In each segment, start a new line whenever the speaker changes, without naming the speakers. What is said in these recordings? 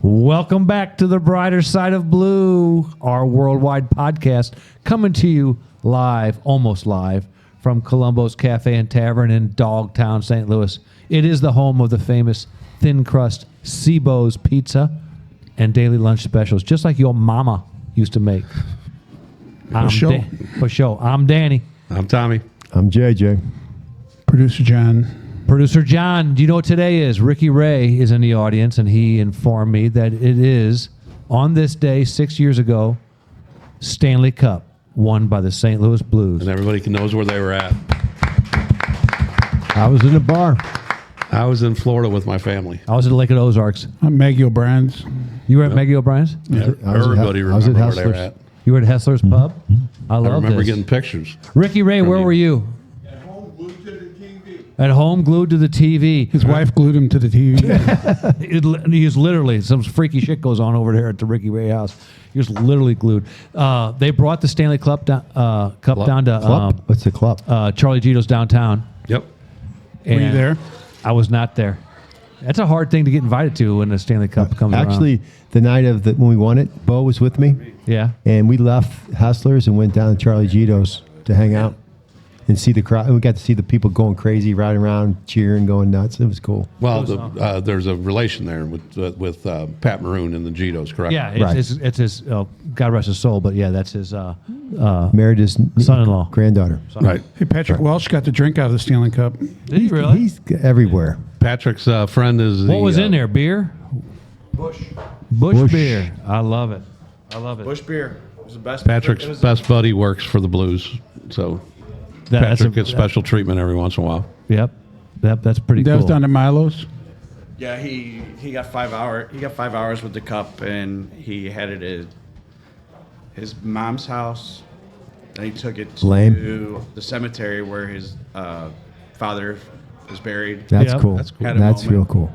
Welcome back to the Brighter Side of Blue, our worldwide podcast, coming to you live, almost live, from Columbo's Cafe and Tavern in Dogtown, St. Louis. It is the home of the famous thin crust Cibo's Pizza and daily lunch specials, just like your mama used to make. For sure. I'm Danny.
I'm Tommy.
I'm JJ.
Producer John.
Producer John, do you know what today is? Ricky Ray is in the audience, and he informed me that it is, on this day, 6 years ago, Stanley Cup, won by the St. Louis Blues.
And everybody knows where they were at.
I was in the bar.
I was in Florida with my family.
I was at Lake of the Ozarks.
I'm Maggie O'Brien's.
You were at Maggie O'Brien's?
Yeah, everybody remembers where they were at.
You were at Hessler's Pub? I love
I remember
this.
getting pictures.
Ricky Ray, where were you? At home, glued to the TV.
His wife glued him to the TV.
He's literally, some freaky shit goes on over there at the Ricky Ray house. He was literally glued. They brought the Stanley Cup down to
What's the club?
Charlie Gito's downtown.
Yep.
Were you there?
I was not there. That's a hard thing to get invited to when the Stanley Cup comes around.
Actually, the night of when we won it, Bo was with me.
Yeah.
And we left Hustlers and went down to Charlie Gito's to hang out and see the crowd. We got to see the people going crazy, riding around, cheering, going nuts. It was cool.
Well, there's a relation there with Pat Maroon and the Gitos, correct?
Yeah,
Right.
it's his, God rest his soul, but yeah, that's his
Married his
son-in-law.
granddaughter.
Right.
Hey, Patrick Welsh got to drink out of the Stanley Cup.
Did he really?
He's everywhere.
Patrick's friend is
What was in there? Beer?
Bush
Bush beer. I love it.
Bush beer. It was the best.
Patrick's
it was,
best buddy works for the Blues, so Patrick gets special treatment every once in a while.
Yep. That's pretty
That
cool.
was down at Milo's.
Yeah, he got 5 hours. He got 5 hours with the cup, and he had it at his mom's house. And he took it to the cemetery where his father was buried.
That's
Yep.
cool.
That's cool.
Had a
That's real
moment.
cool.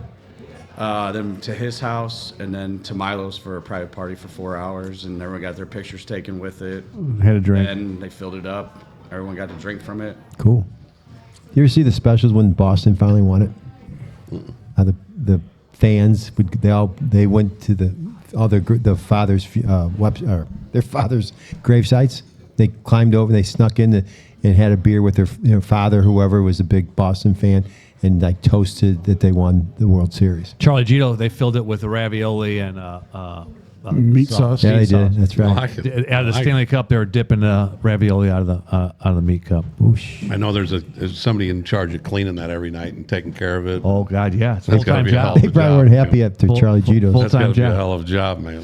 Then to his house, and then to Milo's for a private party for 4 hours, and everyone got their pictures taken with it.
Had a drink.
And they filled it up. Everyone got to drink from it.
Cool. You ever see the specials when Boston finally won it? How the fans they went to the father's their father's grave sites. They climbed over. They snuck in and had a beer with their father, whoever was a big Boston fan, and like toasted that they won the World Series.
Charlie Gito, they filled it with ravioli and
Meat sauce.
Yeah, they
sauce.
did. That's
I
right.
like it.
Out of the
I like
Stanley Cup, they were dipping the ravioli out of the meat cup.
Whoosh.
it. I know there's somebody in charge of cleaning that every night and taking care of it.
Oh God, yeah, it's a
That's gotta
full-time
be a hell
job.
of
They
a
probably
job,
weren't
man.
happy after
Full-
Charlie
full-
Gito's.
full-
That's got to be a
job.
hell of a job, man.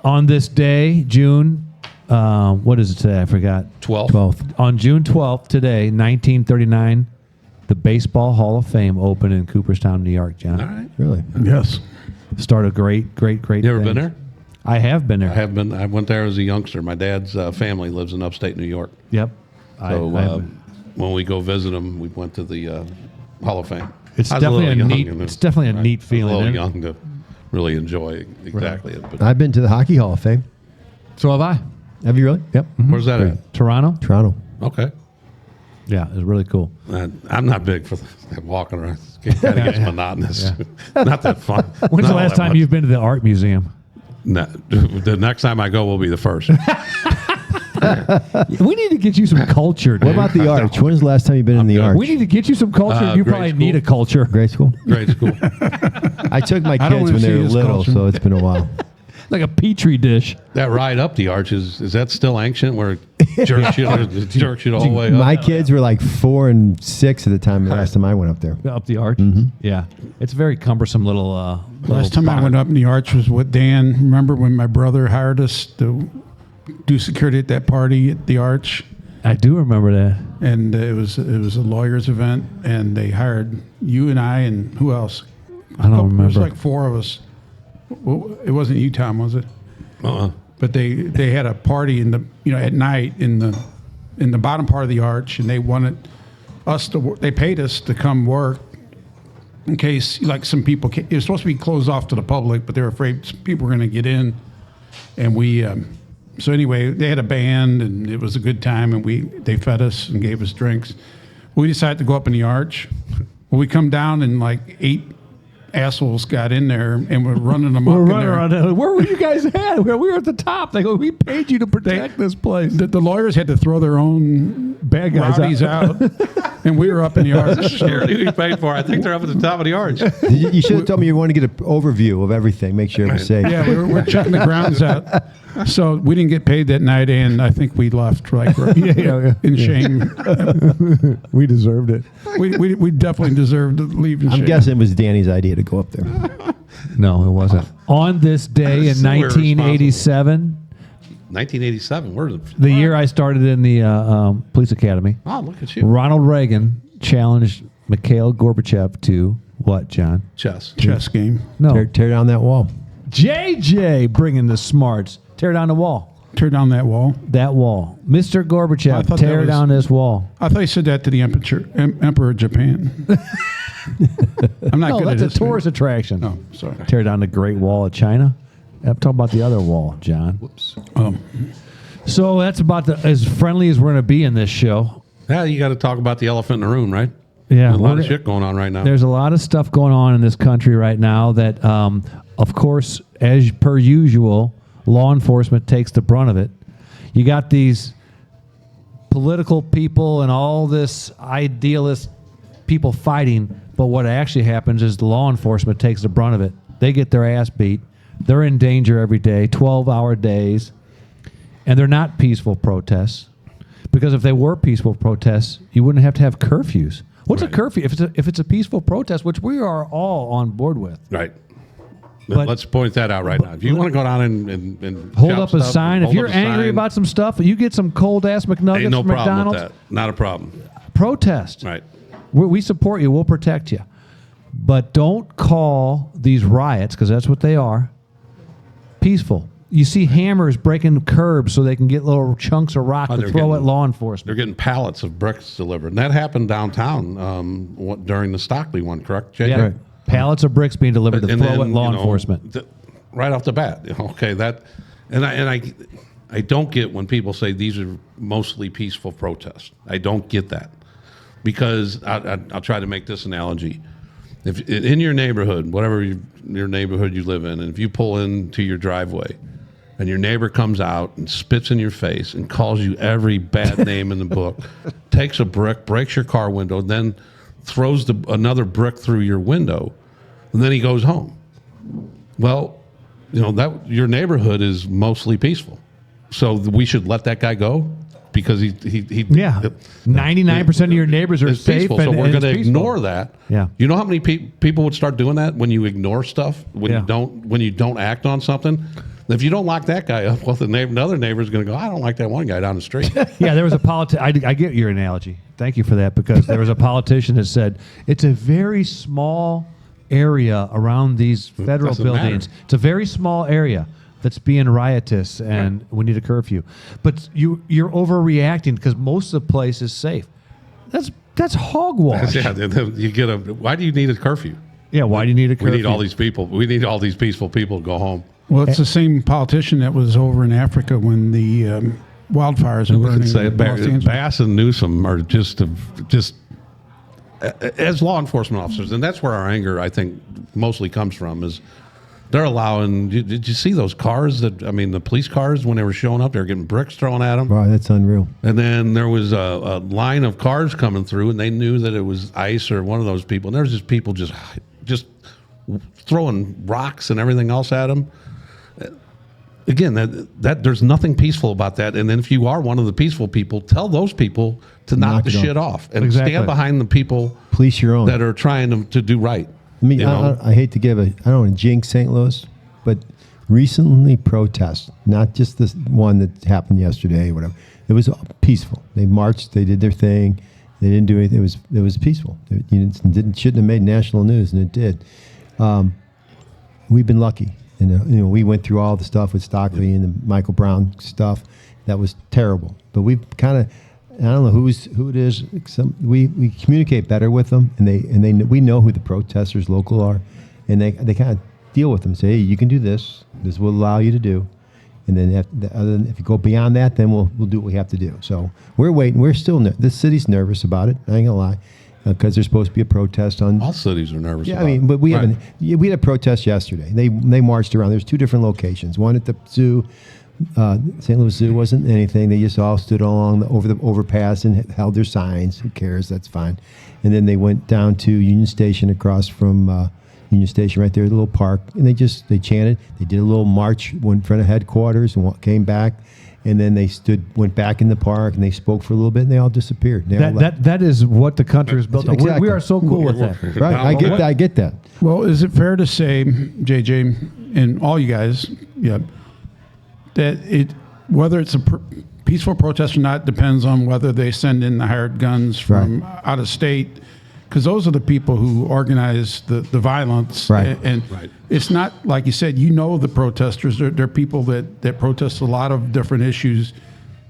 On this day, June, what is it today? I forgot.
12th.
On June 12th, today, 1939, the Baseball Hall of Fame opened in Cooperstown, New York, John.
All right.
Really?
Yes.
Start a great
You ever been there?
I have been there.
I have been. I went there as a youngster. My dad's family lives in upstate New York.
Yep.
So when we go visit them, we went to the Hall of Fame.
It's
I was
definitely
little
a
young
neat.
and
It's definitely a neat
I was
feeling.
a little
isn't it?
young to really enjoy exactly it. But
I've been to the Hockey Hall of Fame.
So have I.
Have you really?
Yep.
where's that at?
Toronto.
Toronto.
Okay.
Yeah, it's really cool.
I'm not big for walking around. It kind of gets monotonous. Not that fun.
When's the
Not all
last
that
time
much.
you've been to the art museum?
No, the next time I go will be the first.
We need to get you some culture.
What about the Arch? When's the last time you've been in the
good.
Arch?
We need to get you some culture. You
grade
probably
school.
need a culture.
Grade school?
Grade school.
I took my
I
kids
don't wanna
when they
see
were
his
little,
culture.
so it's been a while.
Like a petri dish.
That ride up the arch is that still ancient? Where it jerks you all the way up?
My kids were like 4 and 6 at the time. The last time I went up there.
Up the arch.
Mm-hmm.
Yeah. It's a very cumbersome little.
Last time I went up in the Arch was with Dan. Remember when my brother hired us to do security at that party at the Arch?
I do remember that.
And it was a lawyers event, and they hired you and I and who else?
I don't
It was
remember.
like 4 of us. Well, it wasn't you, Tom, was it? But they had a party at night in the bottom part of the Arch, and they wanted us to. They paid us to come work in case like some people. It was supposed to be closed off to the public, but they were afraid some people were going to get in, and we. So anyway, they had a band, and it was a good time, and they fed us and gave us drinks. We decided to go up in the Arch. Well, we come down, and like assholes got in there and were running them
We're
up in
running
there.
around. Where were you guys at? We were at the top. They go, we paid you to protect this place.
The lawyers had to throw their own
Bad guys
rowdies out, and we were up in the arch.
Security we paid for. I think they're up at the top of the arch.
You should have told me you want to get an overview of everything, make sure everything's safe.
Yeah, we're checking the grounds out. So we didn't get paid that night, and I think we left like in shame.
We deserved it.
We definitely deserved to leave in shame.
I'm guessing it was Danny's idea to go up there.
No, it wasn't. On this day in
So
1987,
1987. Where?
the year I started in the police academy,
Oh, look at you.
Ronald Reagan challenged Mikhail Gorbachev to what, John?
Chess.
chess game.
No.
Tear down that wall.
JJ bringing the smarts. Tear down the wall.
Tear down that wall.
That wall. Mr.
I
Gorbachev,
thought
tear
that was-
down this wall.
I thought you said that to the Emperor of Japan. I'm not
No,
good at
that's a
history.
tourist attraction.
Oh, sorry.
Tear down the Great Wall of China. I'm talking about the other wall, John.
Whoops.
So that's about as friendly as we're going to be in this show.
Yeah, you got to talk about the elephant in the room, right?
Yeah,
There's a lot
we're-
of shit going on right now.
There's a lot of stuff going on in this country right now that, of course, as per usual, law enforcement takes the brunt of it. You got these political people and all this idealist people fighting, but what actually happens is the law enforcement takes the brunt of it. They get their ass beat. They're in danger every day, 12-hour days, and they're not peaceful protests. Because if they were peaceful protests, you wouldn't have to have curfews. What's a curfew? If it's a peaceful protest, which we are all on board with,
Right.
But-
Let's point that out right now. If you want to go down and
hold
shout
up a
stuff,
sign. If
hold
you're
up a
angry
sign,
about some stuff, you get some cold ass McNuggets
ain't no
from
problem
McDonald's.
with that. Not a problem.
Protest.
Right.
We support you. We'll protect you. But don't call these riots, because that's what they are, peaceful. You see hammers breaking curbs so they can get little chunks of rock
Oh,
to
they're
throw
getting-
at law enforcement.
They're getting pallets of bricks delivered. And that happened downtown during the Stockley one, correct, Jay?
Yeah.
Right.
Pallets of bricks being delivered to
And
throw
then,
at law
you know,
enforcement.
Right off the bat. Okay, that, and I don't get when people say these are mostly peaceful protests. I don't get that, because I'll try to make this analogy. If in your neighborhood, whatever your neighborhood you live in, and if you pull into your driveway, and your neighbor comes out and spits in your face and calls you every bad name in the book, takes a brick, breaks your car window, then throws another brick through your window, and then he goes home. Well, you know that your neighborhood is mostly peaceful, so we should let that guy go because he
Yeah. 99% of your neighbors are
it's
safe.
peaceful, so
and
we're
it's
going to
peaceful.
ignore that.
Yeah.
You know how many people would start doing that when you ignore stuff, when you don't act on something. If you don't lock that guy up, well, another neighbor is going to go, I don't like that one guy down the street.
Yeah, there was a politician. I get your analogy. Thank you for that, because there was a politician that said it's a very small area around these federal
Doesn't
buildings.
matter.
It's a very small area that's being riotous, and we need a curfew. But you're overreacting because most of the place is safe. That's hogwash.
Yeah, you get why do you need a curfew?
Yeah, why do you need a curfew?
We need all these people. We need all these peaceful people to go home.
Well, it's the same politician that was over in Africa when the wildfires were
We
burning.
could say
in Los Angeles.
Bass and Newsom are just as law enforcement officers, and that's where our anger, I think, mostly comes from. Is they're allowing? Did you see those cars? The police cars when they were showing up, they were getting bricks thrown at them.
Wow, that's unreal.
And then there was a line of cars coming through, and they knew that it was ICE or one of those people. And there was just people just throwing rocks and everything else at them. Again, that there's nothing peaceful about that. And then if you are one of the peaceful people, tell those people to knock the
it off.
shit off and
Exactly.
stand behind the people
Police your own.
that are trying to do right.
I mean,
you know?
I hate to give I don't want to jinx St. Louis, but recently protests, not just this one that happened yesterday or whatever. It was peaceful. They marched, they did their thing. They didn't do anything. It was peaceful. Shouldn't have made national news, and it did. We've been lucky. And, we went through all the stuff with Stockley and the Michael Brown stuff. That was terrible. But we've kind of, I don't know who it is. We communicate better with them, and we know who the protesters local are, and they kind of deal with them. Say, hey, you can do this. This will allow you to do. And then if you go beyond that, then we'll do what we have to do. So we're waiting. We're still this city's nervous about it. I ain't gonna lie, because there's supposed to be a protest on.
All cities are nervous.
Yeah,
about
I mean, but we
it.
haven't. Yeah, we had a protest yesterday. They marched around. There's 2 different locations. One at the zoo. St. Louis Zoo wasn't anything. They just all stood along over the overpass and held their signs. Who cares? That's fine. And then they went down to Union Station, across from Union Station, right there, the little park, and they chanted. They did a little march, went in front of headquarters, and came back. And then they went back in the park, and they spoke for a little bit, and they all disappeared. They all left.
That is what the country is built on.
Exactly.
We are so cool with that.
Right, I get that.
Well, is it fair to say, JJ, and all you guys, that whether it's a peaceful protest or not depends on whether they send in the hired guns from out of state, because those are the people who organize the violence.
Right.
And it's not, like you said, the protesters. They're people that protest a lot of different issues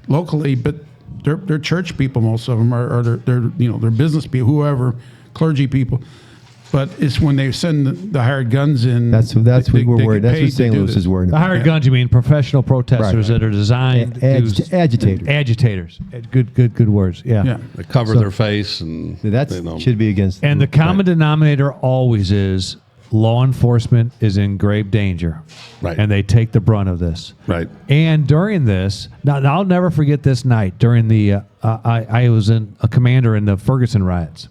locally, but they're church people, most of them, or they're business people, whoever, clergy people. But it's when they send the hired guns in.
That's what we're worried. That's what St. Louis is worried
The
about.
hired guns, you mean professional protesters that are designed to
Agitators.
Agitators. Good words. Yeah.
They cover their face, and
That should be against.
And the common denominator always is law enforcement is in grave danger.
Right.
And they take the brunt of this.
Right.
And during this, now I'll never forget this night during the, I was a commander in the Ferguson riots.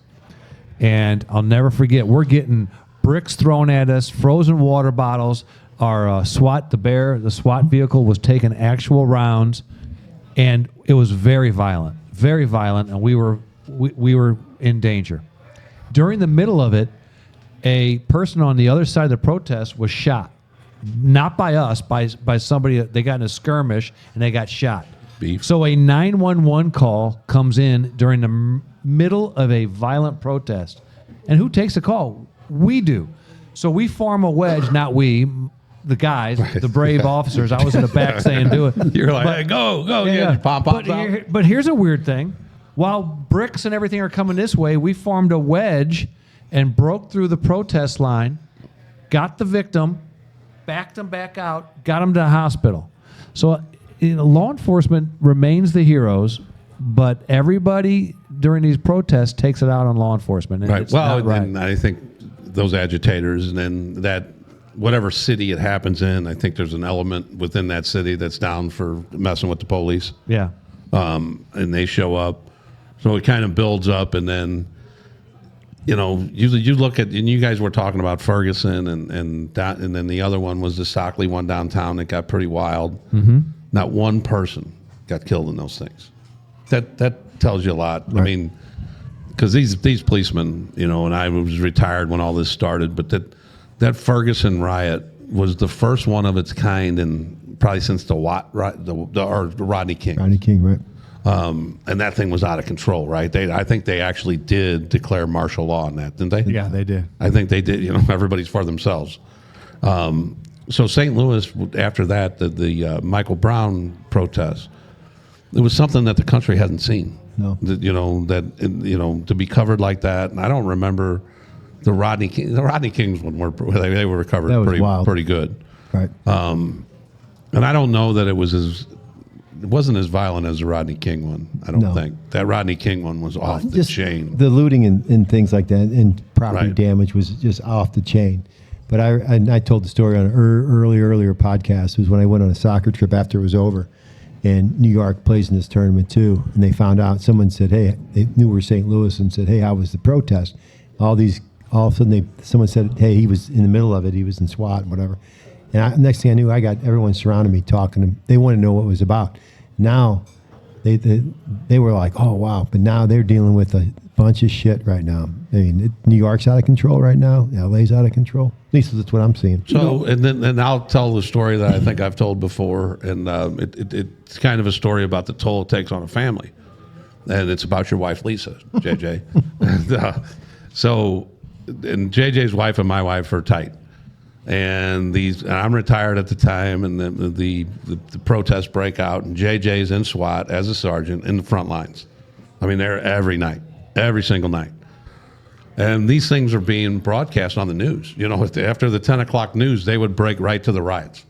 And I'll never forget, we're getting bricks thrown at us, frozen water bottles. Our SWAT vehicle was taking actual rounds, and it was very violent, and we were in danger. During the middle of it, a person on the other side of the protest was shot, not by us, by somebody. They got in a skirmish and they got shot.
Beef.
So a 911 call comes in during the middle of a violent protest. And who takes the call? We do. So we form a wedge, not we, the guys, the brave officers. I was in the back saying, do it.
You're like, hey, go. Yeah. Pop out.
But here's a weird thing. While bricks and everything are coming this way, we formed a wedge and broke through the protest line, got the victim, backed him back out, got him to the hospital. So law enforcement remains the heroes, but everybody during these protests takes it out on law enforcement. And
Right.
it's
Well,
not right.
and I think those agitators, and then that whatever city it happens in, I think there's an element within that city that's down for messing with the police.
Yeah.
And they show up. So it kind of builds up, and then, you look at, and you guys were talking about Ferguson, and then the other one was the Stockley one downtown that got pretty wild. Mm-hmm. Not one person got killed in those things. That tells you a lot. Right. I mean, because these policemen, and I was retired when all this started, but that Ferguson riot was the first one of its kind, and probably since the Rodney King.
Rodney King, right?
And that thing was out of control, right? I think they actually did declare martial law on that, didn't they?
Yeah, they did.
I think they did. Everybody's for themselves. So St. Louis, after that, the Michael Brown protest, it was something that the country hasn't seen.
No.
To be covered like that. And I don't remember the Rodney King. The Rodney Kings one they were covered pretty good.
Right.
And I don't know that it wasn't as violent as the Rodney King one. I don't think that Rodney King one was off the chain.
The looting and things like that, and property
Right.
damage was just off the chain. But I told the story on an earlier podcast. It was when I went on a soccer trip after it was over, and New York plays in this tournament too. And they found out, someone said, hey, they knew we were St. Louis, and said, hey, how was the protest? All of a sudden someone said, hey, he was in the middle of it. He was in SWAT, whatever. And next thing I knew, I got everyone surrounding me talking to. They wanted to know what it was about. Now, they were like, oh wow, but now they're dealing with a bunch of shit right now. I mean, New York's out of control right now. LA's out of control. At least that's what I'm seeing.
So, and I'll tell the story that I think I've told before, and it's kind of a story about the toll it takes on a family, and it's about your wife Lisa, JJ. And JJ's wife and my wife are tight, and I'm retired at the time, and the protests break out, and JJ's in SWAT as a sergeant in the front lines. I mean, they're every night, every single night. And these things are being broadcast on the news. After the 10 o'clock news, they would break right to the riots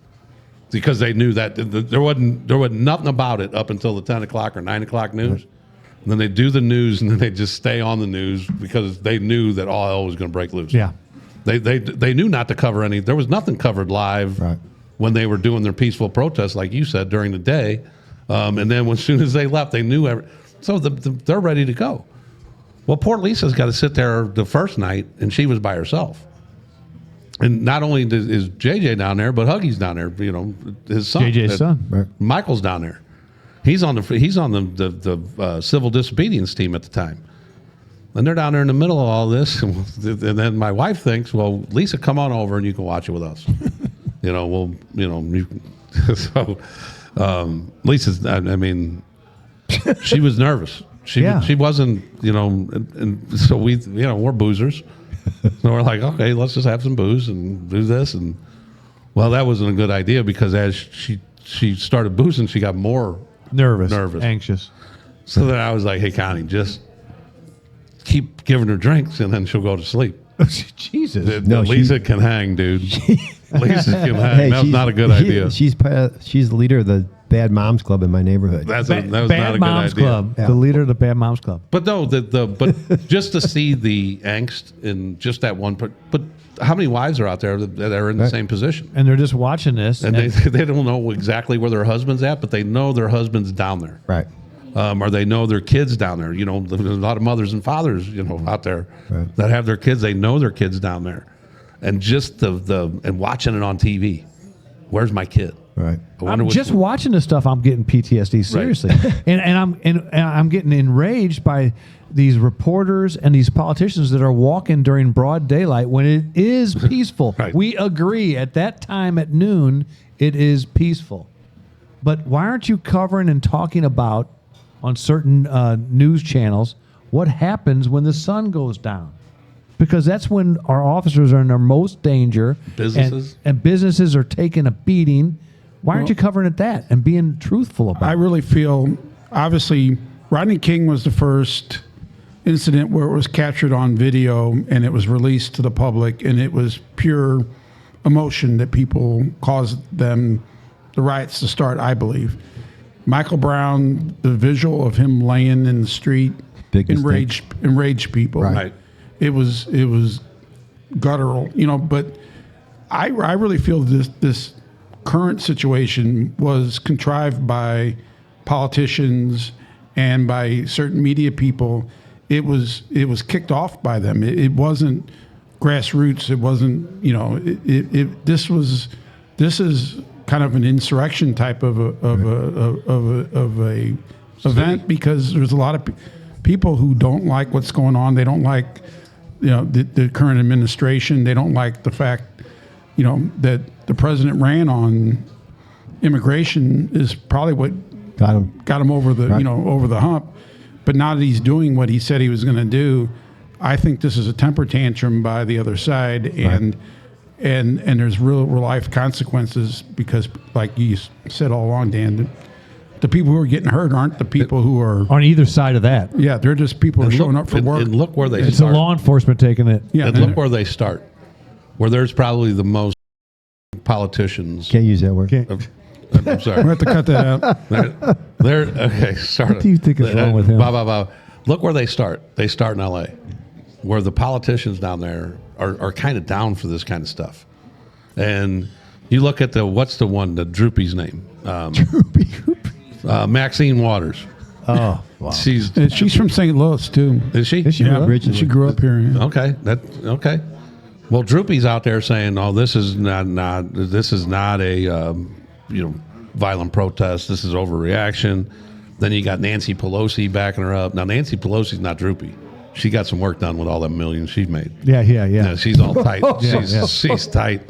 because they knew that there wasn't nothing about it up until the 10 o'clock or 9 o'clock news. And then they do the news, and then they just stay on the news because they knew that all hell was going to break loose.
Yeah.
They knew not to cover any. There was nothing covered live
Right.
when they were doing their peaceful protests, like you said, during the day. And then as soon as they left, they knew so they're ready to go. Well, poor Lisa's got to sit there the first night, and she was by herself. And not only is JJ down there, but Huggy's down there. You know, his son,
JJ's son.
Right.
Michael's down there. He's on the civil disobedience team at the time. And they're down there in the middle of all this, and then my wife thinks, "Well, Lisa, come on over and you can watch it with us." So Lisa's. I mean, she was nervous. She wasn't. And so we're boozers, so we're like, okay, let's just have some booze and do this. And well, that wasn't a good idea because as she started boozing, she got more
Nervous.
anxious. So then I was like, hey, Connie, just keep giving her drinks, and then she'll go to sleep.
Jesus.
No,
Lisa can hang, dude. Lisa can hang. That's not a good idea.
She's the leader of the Bad Moms Club in my neighborhood.
That was not a
Bad
good
Moms
idea.
Club.
Yeah.
The leader of the Bad Moms Club.
But no, but just to see the angst in just that one. But how many wives are out there that are in the same position?
And they're just watching this.
And they don't know exactly where their husband's at, but they know their husband's down there.
Right.
Or they know their kids down there. You know, there's a lot of mothers and fathers, out there that have their kids. They know their kids down there, and just and watching it on TV. Where's my kid?
Right.
I'm just watching this stuff. I'm getting PTSD seriously, and I'm getting enraged by these reporters and these politicians that are walking during broad daylight when it is peaceful.
Right.
We agree at that time at noon it is peaceful, but why aren't you covering and talking about on certain news channels what happens when the sun goes down? Because that's when our officers are in their most danger.
Businesses.
And businesses are taking a beating. Why aren't you covering it that and being truthful about it?
I really feel, obviously, Rodney King was the first incident where it was captured on video and it was released to the public, and it was pure emotion that people caused them the riots to start, I believe. Michael Brown, the visual of him laying in the street,
Big
enraged people.
Right.
It was guttural, but I really feel this current situation was contrived by politicians and by certain media people. It was kicked off by them. It wasn't grassroots. It wasn't, this is kind of an insurrection type of a event, because there's a lot of people who don't like what's going on. They don't like, the current administration. They don't like the fact, that the president ran on immigration is probably what got him over the, over the hump. But now that he's doing what he said he was going to do, I think this is a temper tantrum by the other side, and there's real life consequences, because, like you said all along, Dan, the people who are getting hurt aren't the people who are
on either side of that.
Yeah, they're just people who are showing up for work.
And look where they
It's
start.
the law enforcement taking it.
Yeah,
And look where they start. Where there's probably the most politicians.
Can't use that word.
I'm sorry.
we have to cut that out.
They're okay. Sorry.
What do you think is wrong with him?
Look where they start. They start in L.A., where the politicians down there are kind of down for this kind of stuff. And you look at what's the one, the Droopy's name? Maxine Waters.
Oh, wow.
She's
She's from St. Louis too.
Is she?
Is she
Yeah,
really?
she grew up here. Yeah.
Okay. Okay. Well, Droopy's out there saying, "Oh, this is not a violent protest. This is overreaction." Then you got Nancy Pelosi backing her up. Now, Nancy Pelosi's not Droopy. She got some work done with all that millions she's made.
Yeah.
She's all tight.
Yeah.
She's tight.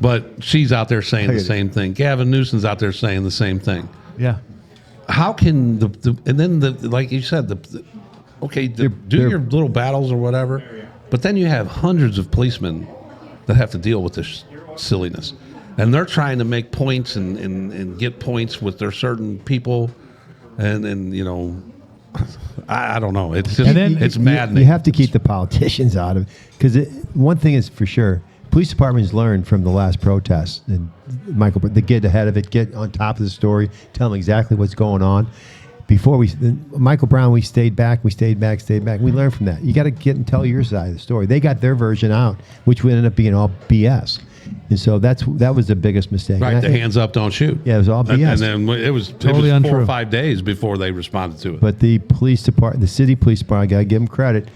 But she's out there saying the same thing. Gavin Newsom's out there saying the same thing.
Yeah.
How can like you said, do your little battles or whatever, but then you have hundreds of policemen that have to deal with this silliness, and they're trying to make points and get points with their certain people, and I don't know. It's just it's maddening.
You have to keep the politicians out of it, because one thing is for sure. Police departments learned from the last protest, and Michael, to get ahead of it, get on top of the story, tell them exactly what's going on. before Michael Brown, we stayed back. We learned from that. You got to get and tell your side of the story. They got their version out, which would end up being all BS. And so that was the biggest mistake.
Right, the hands up, don't shoot.
Yeah, it was all BS.
And then it was
Totally
4
untrue.
or 5 days before they responded to it.
But the police department, the city police department, I got to give them credit.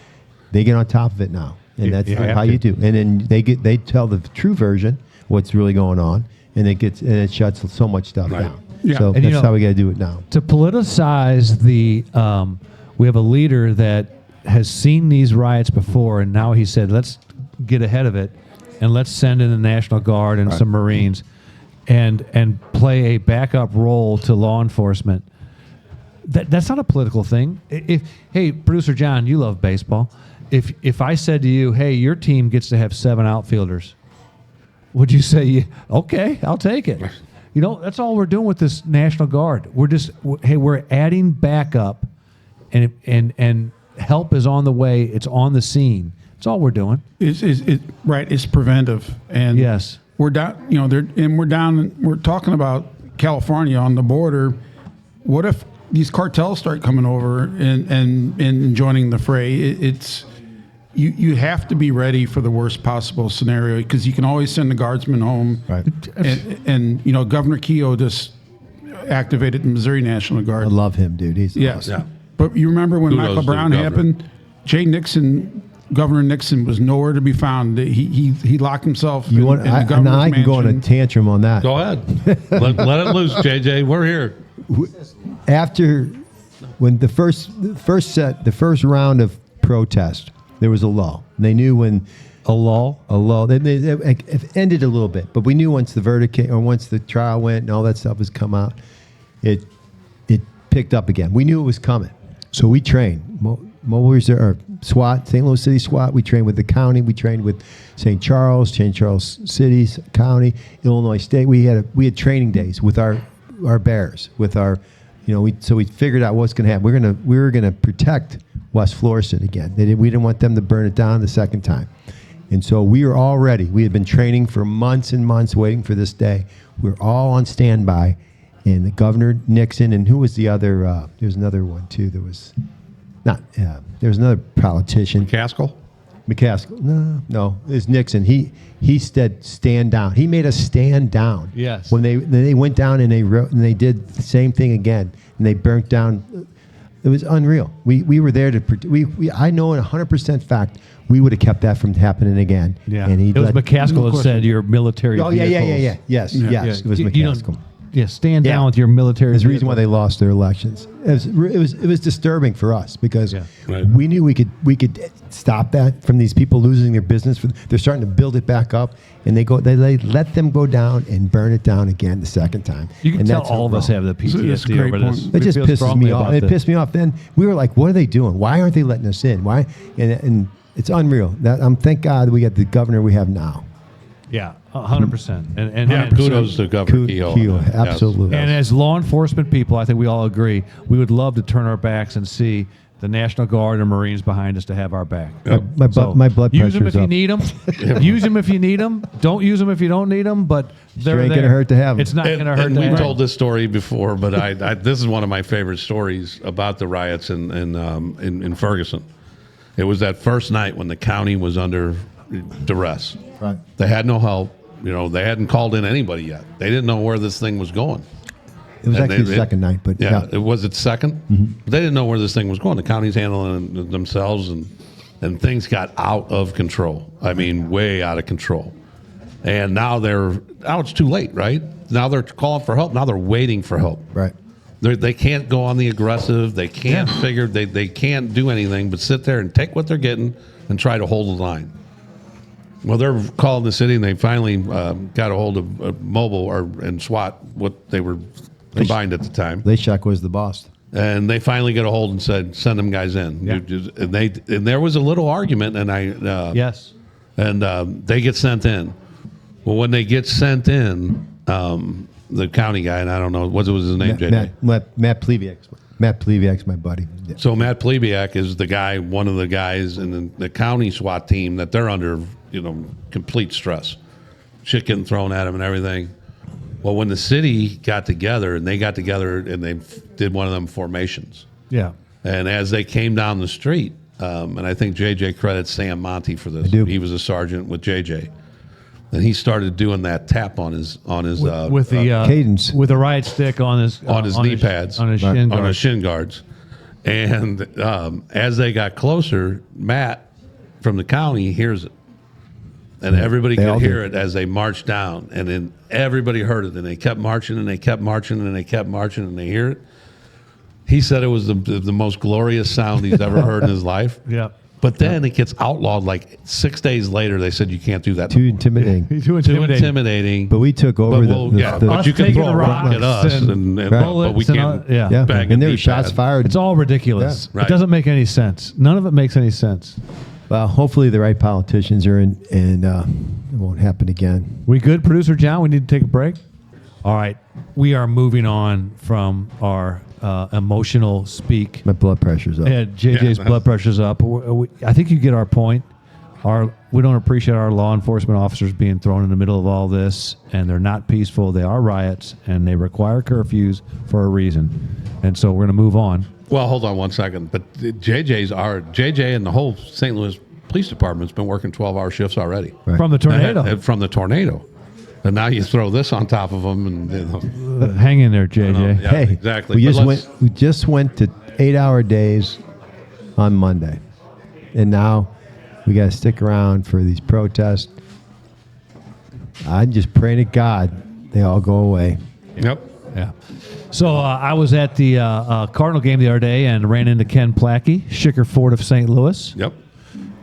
They get on top of it now, and that's
you have
how
to.
you do. And then they tell the true version, what's really going on, and it shuts so much stuff
Right.
down.
Yeah.
So
And
that's how we got to do it now.
To politicize we have a leader that has seen these riots before, and now he said, let's get ahead of it, and let's send in the National Guard and some Marines, and play a backup role to law enforcement. That's not a political thing. Hey, producer John, you love baseball. If I said to you, hey, your team gets to have 7 outfielders, would you say, okay, I'll take it? You know, that's all we're doing with this National Guard. We're adding backup, and help is on the way. It's on the scene. That's all we're doing.
It's preventive. And
Yes.
we're down, we're talking about California on the border. What if these cartels start coming over and joining the fray? You have to be ready for the worst possible scenario, because you can always send the guardsmen home.
Right.
And Governor Keogh just activated the Missouri National Guard.
I love him, dude. He's
Yes.
awesome.
Yeah.
But you remember when
Kudos
Michael
to the
Brown
governor.
happened? Governor Nixon was nowhere to be found. He locked himself in the
I
governor's
can go on a
mansion.
tantrum on that.
Go ahead. let it loose, JJ. We're here.
After when the first round of protest, there was a lull. And they knew when
A lull.
it ended a little bit, but we knew once the verdict came, or once the trial went and all that stuff has come out, it picked up again. We knew it was coming, so we trained. Mobile Reserve, or SWAT, St. Louis City SWAT. We trained with the county. We trained with St. Charles Cities County, Illinois State. We had training days with our bears, with our, so we figured out what's going to happen. We were gonna protect West Florissant again. We didn't want them to burn it down the second time, and so we were all ready. We had been training for months and months, waiting for this day. We were all on standby, and the Governor Nixon, and who was the other? There was another one too. There was there was another politician. McCaskill. No, it was Nixon. He said stand down. He made us stand down.
Yes.
When they went down and they did the same thing again, and they burnt down. It was unreal. We were there to I know in 100% fact we would have kept that from happening again.
Yeah.
And
it was McCaskill that
question.
said your military.
Oh yeah.
vehicles.
Yes.
Yeah.
It was
You don't-
McCaskill.
Yeah, stand
Yeah.
down with your military.
There's a reason why
vehicles.
they lost their elections. It was disturbing for us because
Yeah.
Right.
we knew we could stop that from these people losing their business. They're starting to build it back up, and they let them go down and burn it down again the second time.
You can
and
tell
that's
all of us
wrong.
have the
So that's a
PTSD
great
over this.
point.
It just
We feel
pisses
strongly
me off.
about
It
this.
pissed me off. Then we were like, "What are they doing? Why aren't they letting us in? Why?" And it's unreal. Thank God we got the governor we have now.
Yeah, 100%. And
Yeah, kudos to Governor Keogh.
Keogh,
Yes.
absolutely.
And as law enforcement people, I think we all agree, we would love to turn our backs and see the National Guard and Marines behind us to have our back.
My blood
use them
pressure's
if you
up.
need them. Use them if you need them. Don't use them if you don't need them. But they're
ain't
there.
gonna hurt to have 'em.
It's not going to hurt
And
to
we
have 'em.
told this story before, but this is one of my favorite stories about the riots in Ferguson. It was that first night when the county was under duress.
Right.
They had no help. They hadn't called in anybody yet. They didn't know where this thing was going.
It was
And
actually
they-
the second night, but
Yeah, it was its second. They didn't know where this thing was going. The county's handling it themselves, and things got out of control. I mean, way out of control. And now it's too late, right? Now they're calling for help. Now they're waiting for help.
right.
They can't go on the aggressive. They can't figure. They can't do anything but sit there and take what they're getting and try to hold the line. Well, they're calling the city, and they finally got a hold of mobile and SWAT, what they were combined at the time.
Leshak was the boss.
And they finally got a hold and said, "Send them guys in."
Yeah.
And there was a little argument, and
Yes.
they get sent in. Well, when they get sent in, the county guy, and I don't know what was his name, JJ.
Matt Pleviak's. Matt Pleviak's my buddy. Yeah.
So Matt Plebiak is the guy, one of the guys in the county SWAT team that they're under, complete stress. Shit getting thrown at him and everything. Well, when the city got together and they did one of them formations.
Yeah.
And as they came down the street, and I think JJ credits Sam Monty for this. He was a sergeant with JJ. And he started doing that tap on his
with the
cadence,
with a riot stick on his
knee pads,
on his
shin guards. And as they got closer, Matt from the county hears it, and everybody could hear it as they marched down. And then everybody heard it, and they kept marching, and they kept marching, and they kept marching, and they hear it. He said it was the most glorious sound he's ever heard in his life.
Yeah.
But then it gets outlawed. Like 6 days later, they said you can't do that.
Too intimidating.
Too
intimidating.
But we took over
but you can throw a rock at us, but we can't. Bang
and there were shots fired.
It's all ridiculous.
Yeah. Right.
It doesn't make any sense. None of it makes any sense.
Well, hopefully the right politicians are in, and it won't happen again.
We good, Producer John? We need to take a break. All right, we are moving on from our emotional speak.
My blood pressure's up.
Yeah, JJ's blood pressure's up. I think you get our point. We don't appreciate our law enforcement officers being thrown in the middle of all this, and they're not peaceful. They are riots, and they require curfews for a reason. And so we're going to move on.
Well, hold on one second. But JJ and the whole St. Louis Police Department's been working 12-hour shifts already.
Right.
From the tornado.
From the tornado. And now you throw this on top of them, and
hang in there, JJ.
Yeah,
Hey,
exactly.
We just went to 8-hour days on Monday, and now we got to stick around for these protests. I just pray to God they all go away.
Yep.
Yeah. So I was at the Cardinal game the other day and ran into Ken Plackey, Schicker Ford of St. Louis.
Yep.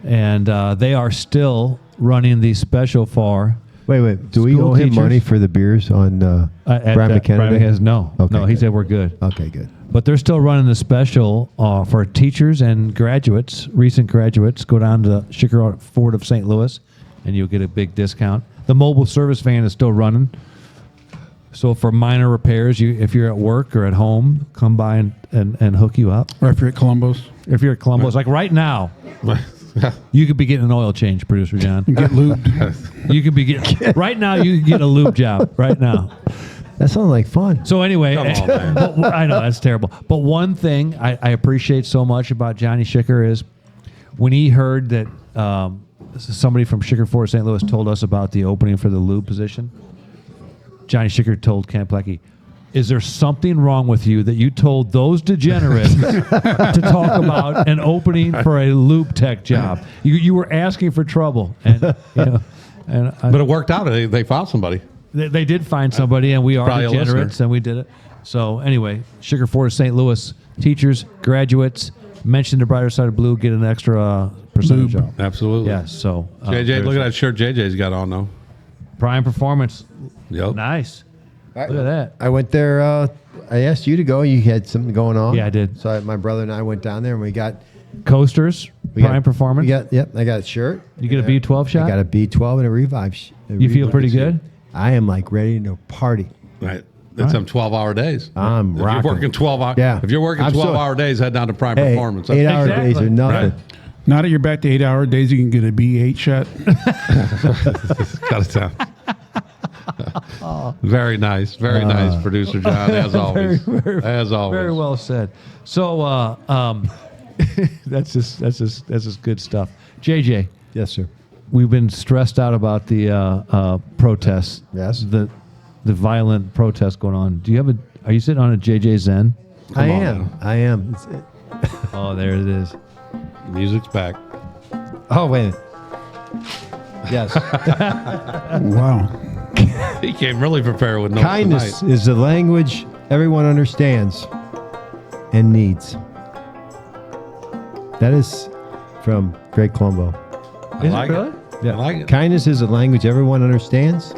And they are still running the special for.
Wait. Do we
School
owe him
teachers?
money for the beers on Brian McKenna?
Brian
Day?
has no.
Okay,
No, he
good.
said we're good.
Okay, good.
But they're still running the special for teachers and graduates, recent graduates. Go down to Schicker Ford of St. Louis, and you'll get a big discount. The mobile service van is still running. So for minor repairs, if you're at work or at home, come by and hook you up.
Or if you're at Columbus,
If you're at Columbus, like right now, you could be getting an oil change, Producer John.
get lubed.
You could be getting right now. You could get a lube job right now.
That sounds like fun.
So anyway,
Come on, man.
but I know that's terrible. But one thing I appreciate so much about Johnny Schicker is when he heard that somebody from Schicker Ford St. Louis told us about the opening for the lube position. Johnny Schicker told Ken Plackey, "Is there something wrong with you that you told those degenerates to talk about an opening for a lube tech job? You were asking for trouble, and
But it worked out. They found somebody.
They did find somebody, and we are
Probably a
degenerates,
listener.
and we did it. So anyway, Schicker Ford of St. Louis, teachers, graduates, mention the brighter side of blue, get an extra percentage off.
Absolutely.
Yes. So
JJ, look at that shirt JJ's got on though.
Prime Performance.
Yep.
Nice. Look at that.
I went there. I asked you to go. You had something going on.
Yeah, I did.
So my brother and I went down there, and we got
Coasters. Prime Performance.
I got a shirt.
You get a B12 shot?
I got a B12 and a Revive.
You feel pretty good?
I am like ready to party.
Right. That's some 12-hour days.
I'm
If
rocking.
you're working 12 hours.
Yeah.
If you're working
I'm
12-hour days, head down to Prime
Hey,
Performance.
8-hour days
Exactly.
are nothing.
Right.
Now that you're back to 8-hour days, you can get a B8 shot.
Got it down. Very nice. Very nice, Producer John, as always. As always.
Very well said. So that's just good stuff. JJ,
Yes, sir.
we've been stressed out about the protests.
Yes.
The violent protests going on. Are you sitting on a JJ Zen?
I
on
am.
Oh, there it is.
Music's back.
Oh, wait. Yes.
Wow.
He came really prepared with notes
Kindness
tonight.
is the language everyone understands and needs. That is from Greg Colombo.
I
Is
like
it really?
it.
Yeah.
I like it.
Kindness is a language everyone understands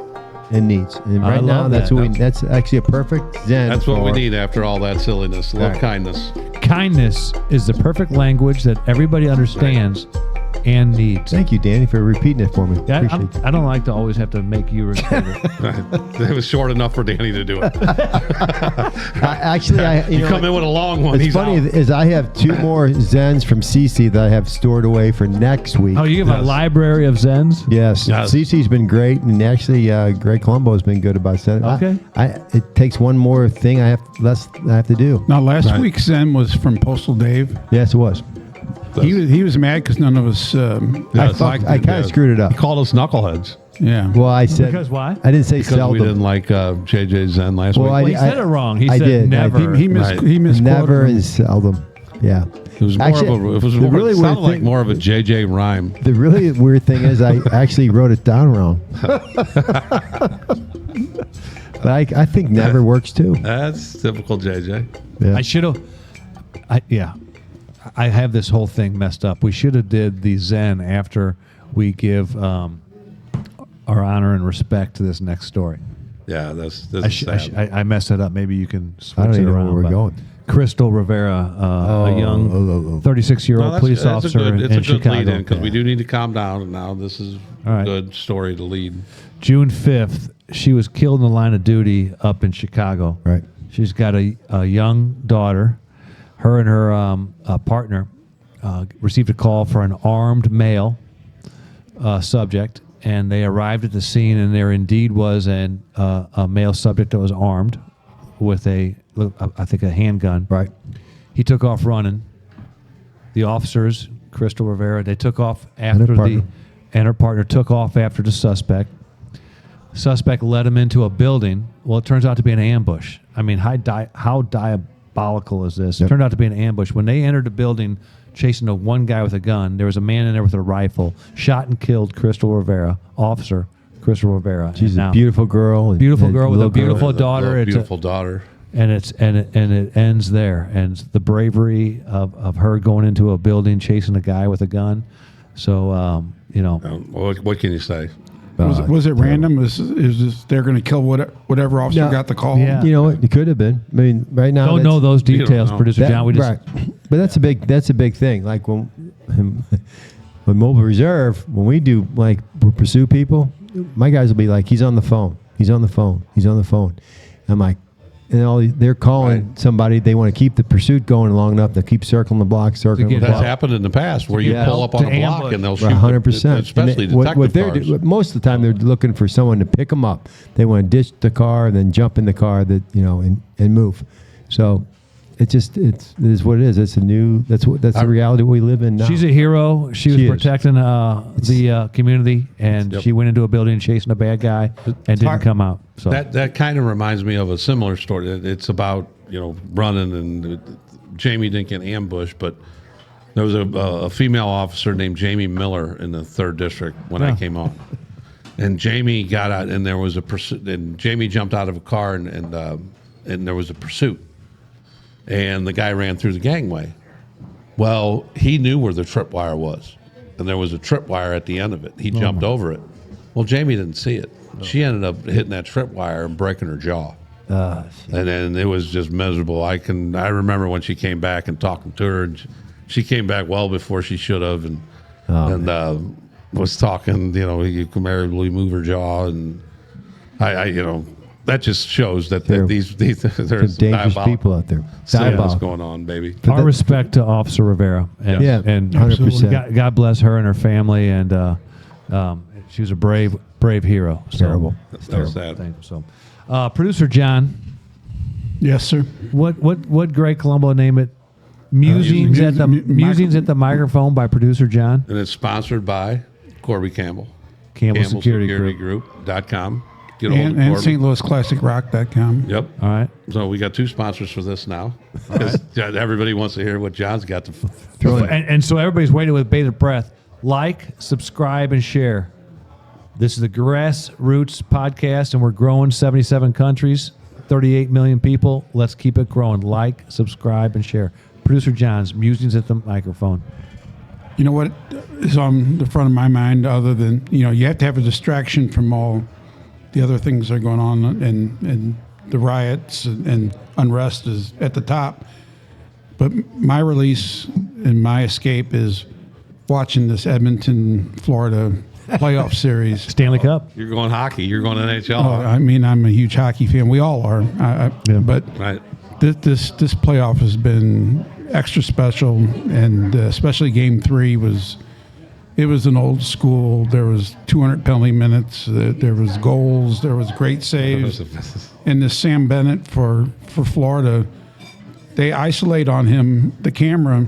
and needs. And
I
right now,
love
that's
that.
what that's actually a perfect zen.
That's what we
for-
need after all that silliness. A little
Right.
kindness.
Kindness is the perfect language that everybody understands and needs.
Thank you, Danny, for repeating it for me. Appreciate it.
I don't like to always have to make you repeat it.
It was short enough for Danny to do it.
You
Come in with a long one.
It's
He's
funny
out.
is I have 2 more Zens from I.C.E. that I have stored away for next week.
Oh, you have a library of Zens?
Yes,
Yes.
I.C.E.'s been great, and actually, Greg Colombo has been good about sending.
Okay.
It takes one more thing I have to do.
Now, last week's Zen was from Postal Dave.
Yes, it was.
He was mad because none of us liked
I
it.
kind of screwed it up.
He called us knuckleheads
Yeah.
Well, I said
Because why?
I didn't say
because
seldom.
we didn't like JJ Zen last
Well,
week.
Well, he said it wrong. He
I
said
did. I
never.
He misquoted
Never
him.
and seldom. Yeah.
It was more
Actually,
of a. It was
the
more,
really
it
weird
sounded like
thing-
more of a JJ rhyme.
The really weird thing is I actually wrote it down wrong. But I think never works too.
That's typical JJ.
Yeah.
I should have. I have this whole thing messed up. We should have did the Zen after we give our honor and respect to this next story.
Yeah, that's
I messed it up. Maybe you can switch
I don't
it
even know
around.
where we're
but
going.
Crystal Rivera, a young 36-year-old police officer
it's
in
a good
Chicago.
lead in because we do need to calm down. And now this is
All right.
a good story to lead.
June 5th, she was killed in the line of duty up in Chicago.
Right.
She's got a young daughter. Her and her partner received a call for an armed male subject, and they arrived at the scene, and there indeed was a male subject that was armed with I think a handgun.
Right.
He took off running. The officers, Crystal Rivera, they took off after
And
her partner took off after the suspect. Suspect led him into a building. Well, it turns out to be an ambush. I mean, how diabolical is this? It
Yep.
turned out to be an ambush. When they entered the building chasing the one guy with a gun, there was a man in there with a rifle, shot and killed Crystal Rivera, officer Crystal Rivera.
She's
And
a beautiful girl.
beautiful girl with a
little
beautiful daughter. It's a-
Beautiful daughter.
and it ends there. And the bravery of her going into a building chasing a guy with a gun. So
What can you say?
Was it random? Is this, they're going to kill whatever officer
No.
got the call?
Yeah.
You know what? It could have been. I mean, right now.
don't know those
you don't
details,
know.
producer John. We just
right. But that's a big thing. Like when Mobile Reserve, when we do we pursue people, my guys will be like, he's on the phone. He's on the phone. He's on the phone. I'm like, and they're calling
Right.
somebody. They want to keep the pursuit going long enough. They keep circling the block, circling
get
the
That's
block.
happened in the past where you
Yeah.
pull up on
To
a block
ambush.
and they'll shoot.
100%.
Especially
And
detective cars.
most of the time, they're looking for someone to pick them up. They want to ditch the car and then jump in the car and move. So it is what it is. That's the reality we live in now.
She's a hero. She was
She is.
protecting the community, and
Yep.
she went into a building chasing a bad guy and didn't come out. So
That kind of reminds me of a similar story. It's about running, and Jamie didn't get ambushed, but there was a female officer named Jamie Miller in the 3rd District when I
Yeah.
came on, and Jamie got out, and there was a pursuit, and Jamie jumped out of a car, and there was a pursuit, and the guy ran through the gangway. Well, he knew where the tripwire was, and there was a tripwire at the end of it. He jumped over it. Well, Jamie didn't see it. She ended up hitting that tripwire and breaking her jaw. And then it was just miserable. I remember when she came back and talking to her, and she came back well before she should have, and was talking. You can merrily move her jaw, and that just shows that these there's
Some dangerous people out there.
what's
Diabolical.
going on, baby.
our respect to Officer Rivera. And,
Yeah,
and
100%.
God bless her and her family, and she was a brave hero. So,
Terrible.
That was sad.
thing. So, producer John,
Yes, sir.
what Greg Colombo name it? Musings at the microphone by producer John.
And it's sponsored by Corby Campbell.
Campbell Security Group.
Group.com. Get a hold of
And
Corby.
St. Louis Classic Rock.com.
Yep.
All right.
So we got 2 sponsors for this now. Because everybody wants to hear what John's got to
And so everybody's waiting with bated breath. Like, subscribe, and share. This is the Grassroots Podcast, and we're growing 77 countries, 38 million people. Let's keep it growing. Like, subscribe, and share. Producer John's Musings at the microphone.
You know what is on the front of my mind other than, you have to have a distraction from all the other things that are going on, and the riots and unrest is at the top. But my release and my escape is watching this Edmonton, Florida playoff series.
Stanley Cup.
You're going hockey. You're going NHL.
I mean, I'm a huge hockey fan. We all are. But
Right.
this playoff has been extra special, and especially Game 3 was an old school. There was 200 penalty minutes. There was goals. There was great saves. And this Sam Bennett for Florida, they isolate on him the camera,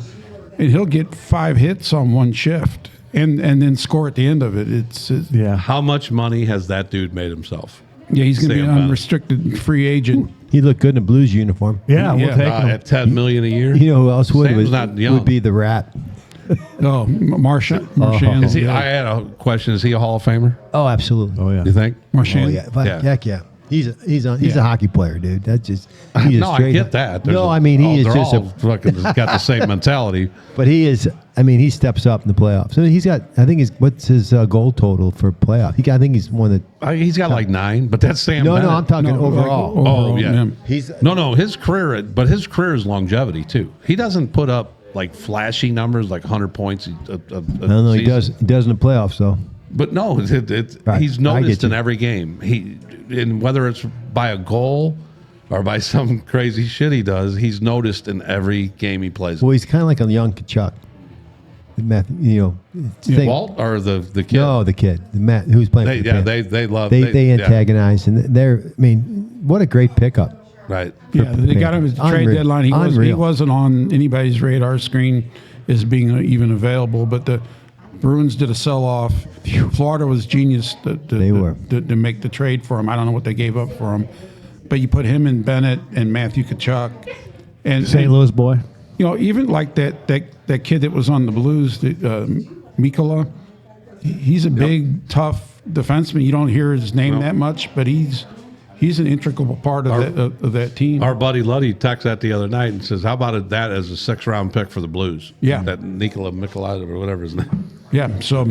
and he'll get 5 hits on one shift. And then score at the end of it. It's
How much money has that dude made himself?
yeah. He's going to be an
Sam Bennett.
unrestricted free agent.
He looked good in a Blues uniform.
Yeah, we'll take him.
At $10 million a year.
You know who else would?
Sam's not young.
Would be the Rat.
Oh, Marchand.
Is he, I had a question. Is he a Hall of Famer?
Oh, absolutely.
Oh yeah.
You think?
Marchand.
Oh yeah, but
Yeah.
heck yeah. He's a hockey player, dude. That's just he's
No, I
straight
get that.
No, I mean he is
they're
just
all fucking got the same mentality.
but he is. I mean, he steps up in the playoffs. I mean, he's got. I think what's his goal total for playoff? I think he's one that.
He's got like 9, but that's Sam
No,
Bennett.
I'm talking
No,
overall.
like,
Oh, yeah.
He's
No, his career, but his career is longevity too. He doesn't put up like flashy numbers like 100 points.
I don't know. He does. He does in the playoffs though.
But no,
Right,
he's
I
noticed
get
in
you.
every game. And whether it's by a goal or by some crazy shit he does, he's noticed in every game he plays.
Well, he's kind of like a young Kachuk.
Walt or the kid?
No, the kid, the Matt, who's playing.
They,
for the
yeah,
Panthers.
they love.
They
yeah,
antagonize, and they're. I mean, what a great pickup.
right.
Yeah, they got him at the trade
Unreal.
deadline. He
Unreal.
wasn't on anybody's radar screen as being even available. But the Bruins did a sell-off. Florida was genius to make the trade for him. I don't know what they gave up for him, but you put him and Bennett and Matthew Tkachuk, and
St. Louis boy.
You know, even like that kid that was on the Blues, Mikola. He's a big, tough defenseman. You don't hear his name that much, but he's an integral part of that team.
Our buddy Luddy texted that the other night and says, "How about that as a 6th-round pick for the Blues?"
Yeah.
that Nikola Mikolajov or whatever his name.
Yeah, so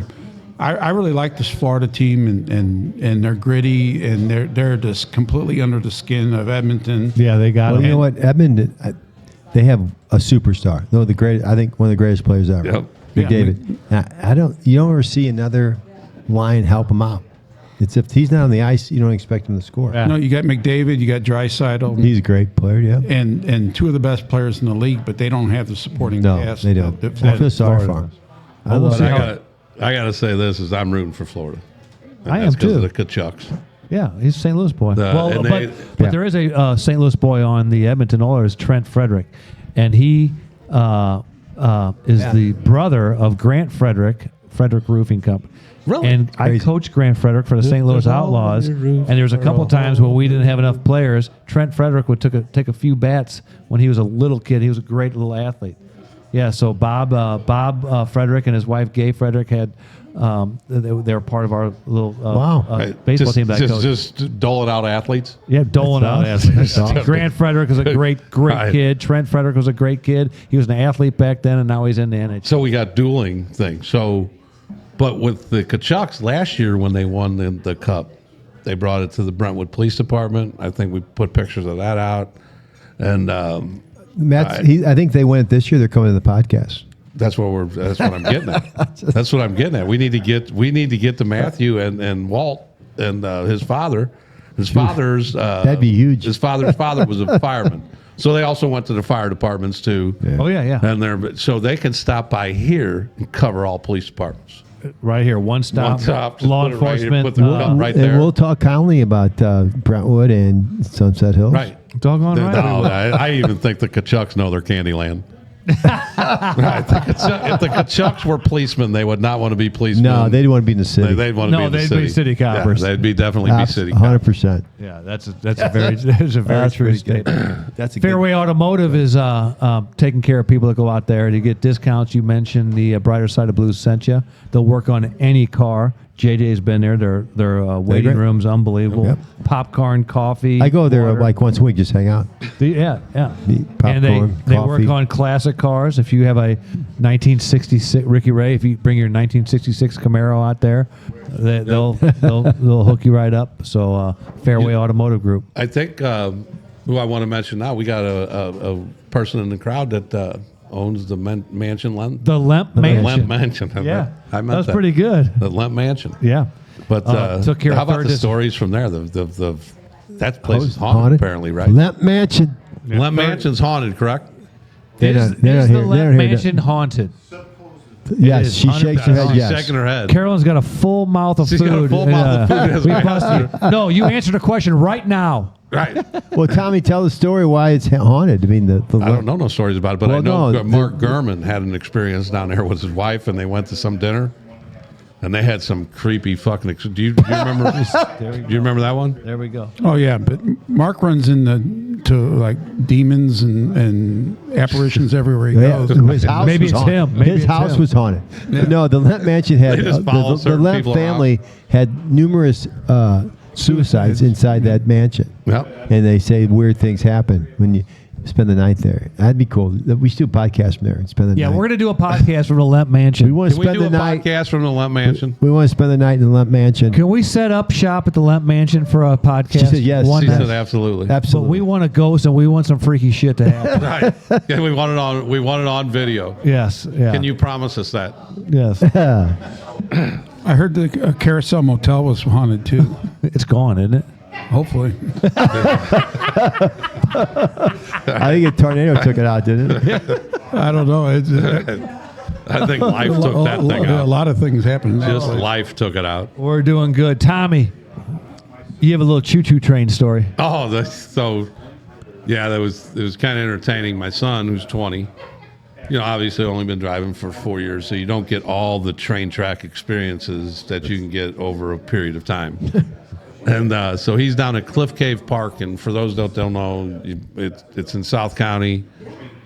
I really like this Florida team, and they're gritty, and they're just completely under the skin of Edmonton.
Yeah, they got
Well,
him.
you know what, Edmonton, they have a superstar. No, I think one of the greatest players ever.
Yep.
McDavid. You don't ever see another line help him out. It's if he's not on the ice, you don't expect him to score.
Yeah.
No, you got McDavid, you got Draisaitl,
He's a great player, yeah.
and 2 of the best players in the league, but they don't have the supporting
No,
cast.
they don't.
that
I
Florida-
feel sorry for
Florida
him.
Well, we'll
love
see
it.
how-
I gotta say this is I'm rooting for Florida. And
I
that's
am
'cause
too.
of the Kachucks.
Yeah, he's a St. Louis boy.
And they-
But there is a St. Louis boy on the Edmonton Oilers, Trent Frederick, and he is the brother of Grant Frederick Roofing Company.
Really?
And I
Crazy.
coached Grant Frederick for the St. Louis Outlaws, and there was a couple times when we didn't have enough players. Trent Frederick would take a few bats when he was a little kid. He was a great little athlete. Yeah, so Bob Frederick and his wife Gay Frederick had they were part of our little
Wow.
baseball
just,
team that I coached.
just doling out athletes.
Yeah, doling out
awesome.
athletes.
That's awesome.
Grant Frederick was a great
Right.
kid. Trent Frederick was a great kid. He was an athlete back then, and now he's in the NHL.
So we got dueling things. So, but with the Kachucks last year when they won the cup, they brought it to the Brentwood Police Department. I think we put pictures of that out, and
I think they went this year. They're coming to the podcast.
that's what I'm getting at. That's what I'm getting at. We need to get to Matthew and Walt and his father. His father's
That'd be huge.
His father's father was a fireman, so they also went to the fire departments too.
Oh yeah.
And so they can stop by here and cover all police departments.
Right here, one stop,
just
law
put it right here,
enforcement.
put the cup right there.
And we'll talk kindly about Brentwood and Sunset Hills.
Right.
Doggone right.
No, I even think the Kachucks know their Candyland. Right. If the Kachucks were policemen, they would not want to be policemen.
No, they'd want to be in the city.
They'd want to
No,
be in the
they'd
city.
be city coppers.
Yeah, they'd definitely be city coppers.
100%.
Yeah, that's a very true statement.
That's a
Fairway Automotive is taking care of people that go out there to get discounts. You mentioned the Brighter Side of Blues sent you. They'll work on any car. JJ's been there. Their waiting
great.
room's unbelievable.
Yep.
Popcorn, coffee.
I go there
water.
like once a week, just hang out.
Yeah.
Eat
And
popcorn,
they
coffee.
work on classic cars. If you have a 1966 Ricky Ray, if you bring your 1966 Camaro out there, they'll hook you right up. So Fairway Automotive Group.
I think who I want to mention now, we got a person in the crowd that owns the mansion.
The Lemp Mansion.
Lemp Mansion.
Yeah,
I meant
that was pretty good.
The Lemp Mansion.
Yeah,
But
took care
how
of
about the
third
stories from there? That place is haunted, apparently, right?
Lemp Mansion.
Lemp Mansion's haunted, correct?
Is the Lemp Mansion haunted?
Yes,
is
she shakes her head.
She's
Yes.
shaking her head.
Carolyn's got a full mouth of
She's
food.
got a full mouth of food.
We busted. No, you answered a question right now.
Right.
Well, Tommy, tell the story why it's haunted. I mean,
I don't know no stories about it, but
Well,
I know
no,
Mark Gurman had an experience down there with his wife, and they went to some dinner, and they had some creepy fucking. Do you remember? Do you remember that one?
There we go.
Oh yeah, but Mark runs to like demons and apparitions everywhere he
Yeah,
goes.
his house
Maybe
was
it's
haunted.
him. Maybe
His
it's
house
him.
was haunted. No, the Lemp Mansion had
They just follow
the
certain
Lemp
people
family had numerous suicides inside that mansion.
Yep.
And they say weird things happen when you spend the night there. That'd be cool. We should do a podcast from there and spend the
Yeah,
night.
we're gonna do a podcast from the Lemp Mansion.
We want to
Can we
spend
do
the
a
night.
podcast from the Lemp Mansion?
We want to spend the night in the Lemp Mansion.
Can we set up shop at the Lemp Mansion for a podcast?
She said yes.
One
She
night?
said absolutely.
But
Absolutely.
we want a ghost and we want some freaky shit to happen.
Right. Yeah, we want it on. We want it on video.
Yes. Yeah.
Can you promise us that?
Yes.
I heard the Carousel Motel was haunted too.
It's gone, isn't it?
Hopefully,
I think a tornado took it out, didn't it?
I don't know.
I think life took that thing
A
out.
lot of things happened.
Just life took it out.
We're doing good. Tommy, you have a little choo-choo train story.
Oh, yeah, it was kind of entertaining. My son, who's 20, obviously only been driving for 4 years, so you don't get all the train track experiences that you can get over a period of time. And so he's down at Cliff Cave Park, and for those that don't know, it's in South County.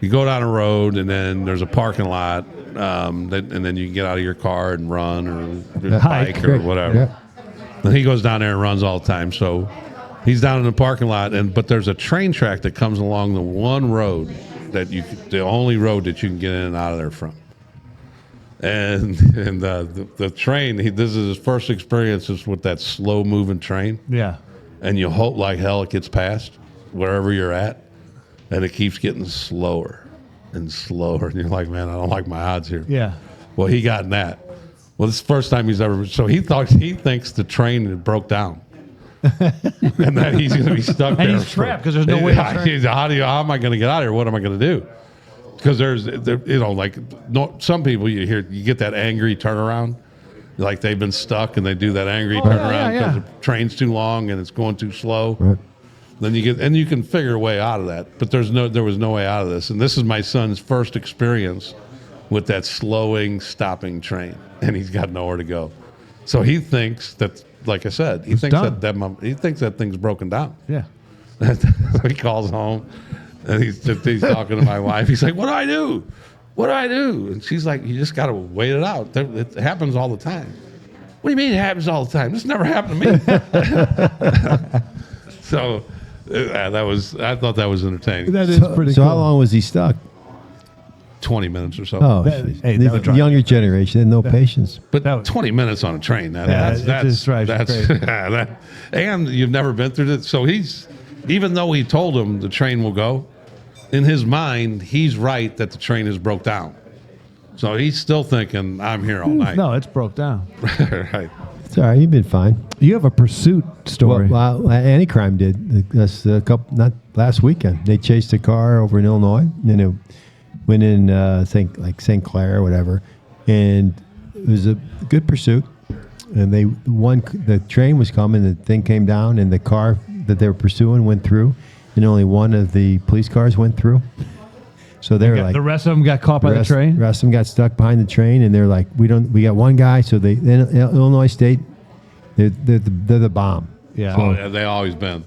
You go down a road, and then there's a parking lot, and then you can get out of your car and run or bike or whatever.
Yeah.
And he goes down there and runs all the time. So he's down in the parking lot, but there's a train track that comes along the one road the only road that you can get in and out of there from. And the train, this is his first experiences with that slow moving train.
Yeah.
And you hope like hell it gets past wherever you're at, and it keeps getting slower and slower. And you're like, man, I don't like my odds here.
Yeah.
Well, he got in that. Well, this is the first time he's ever. So he thinks the train had broke down, and that he's going to be stuck there.
And he's trapped because there's no way to turn.
How am I going to get out of here? What am I going to do? Because some people you get that angry turnaround, like they've been stuck and they do that angry turnaround because the train's too long and it's going too slow.
Right.
Then you can figure a way out of that, but there was no way out of this. And this is my son's first experience with that stopping train, and he's got nowhere to go. So he thinks that, like I said, he thinks that thing's broken down.
Yeah.
So he calls home, and he's talking to my wife. He's like, "What do I do? What do I do?" And she's like, "You just got to wait it out. It happens all the time." What do you mean it happens all the time? This never happened to me. So I thought that was entertaining.
That is pretty
So
cool.
how long was he stuck?
20 minutes or so.
Oh,
Hey,
the
that would drive
younger generation had no patience.
But
that was-
20 minutes on a train.
it just drives you crazy.
And you've never been through this. So even though he told him the train will go, in his mind, he's right that the train is broke down. So he's still thinking, I'm here all night.
No, it's broke down.
Right.
It's all right. You've been fine.
You have a pursuit story.
Well, Anti-Crime did. That's not last weekend. They chased a car over in Illinois, and it went in St. Clair or whatever, and it was a good pursuit. And the train was coming, the thing came down, and the car that they were pursuing went through, and only one of the police cars went through. So they're like,
the rest of them got caught by the train.
The rest of them got stuck behind the train, and they're like, we got one guy. So Illinois State, they're the bomb.
Yeah.
Oh, yeah, they always been.